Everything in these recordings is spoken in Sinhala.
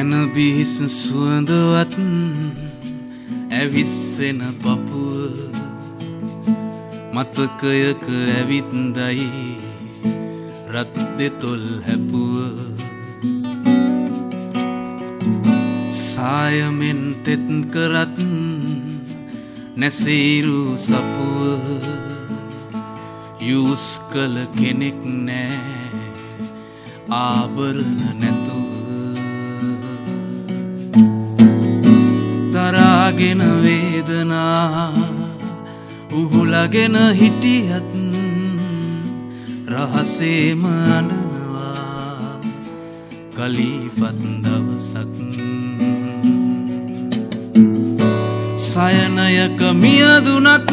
කැනබිස් සුවඳවත් ඇවිස්සෙන පපුව මතකයක ඇවිත්දයි රත් දෙතොල් හැපුව සායමෙන් තෙත් කරත් නැසීරු සපුව යූස් කළ කෙනෙක් නෑ ආභරණ නැතුව දරාගෙන වේදනා උහුලගෙන හිටියත් රහසේම අඬනවා කලීපත් දවසක් සයනයක මියදුනත්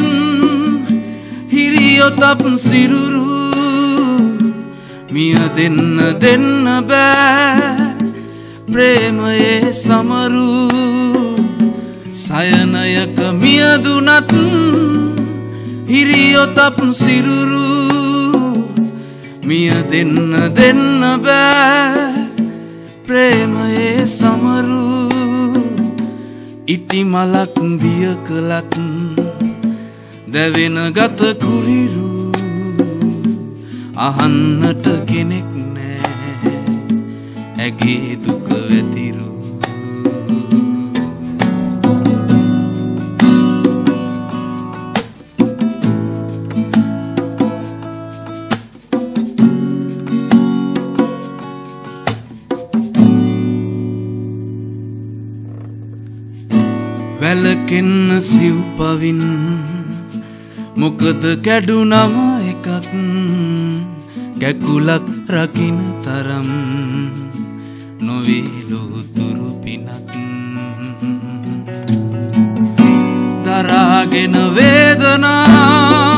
හිරියොතප් සිරුරු මිය දෙන්න බෑ ප්‍රේමයේ සමරු සයනයක මියදුනත් හිරියොතප් සිරුරු මිය දෙන්න බෑ ප්‍රේමයේ සමරු ඉටි මලක් දිය කළත් දැවෙන ගත කුරිරු අහන්නට කෙනෙක් නෑ ඇගේ දුක වැතිරු වැලකෙන්න සිව්පවින් මොකද කැඩුනම එකක් ගැකුලක් රකින තරම් නොවේ ලෝතුරු පිනක් දරාගෙන වේදනා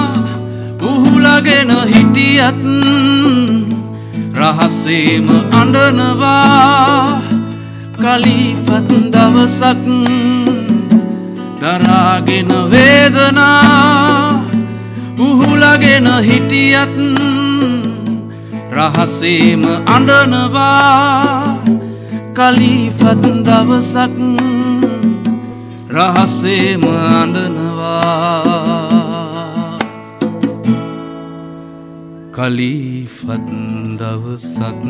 උහුලගෙන හිටියත් රහසේම අඬනවා කලීපත් දවසක් දරාගෙන වේදනා උහුලගෙන හිටියත් රහසේම අඬනවා කලීපත් දවසක් රහසේම අඬනවා කලීපත් දවසක්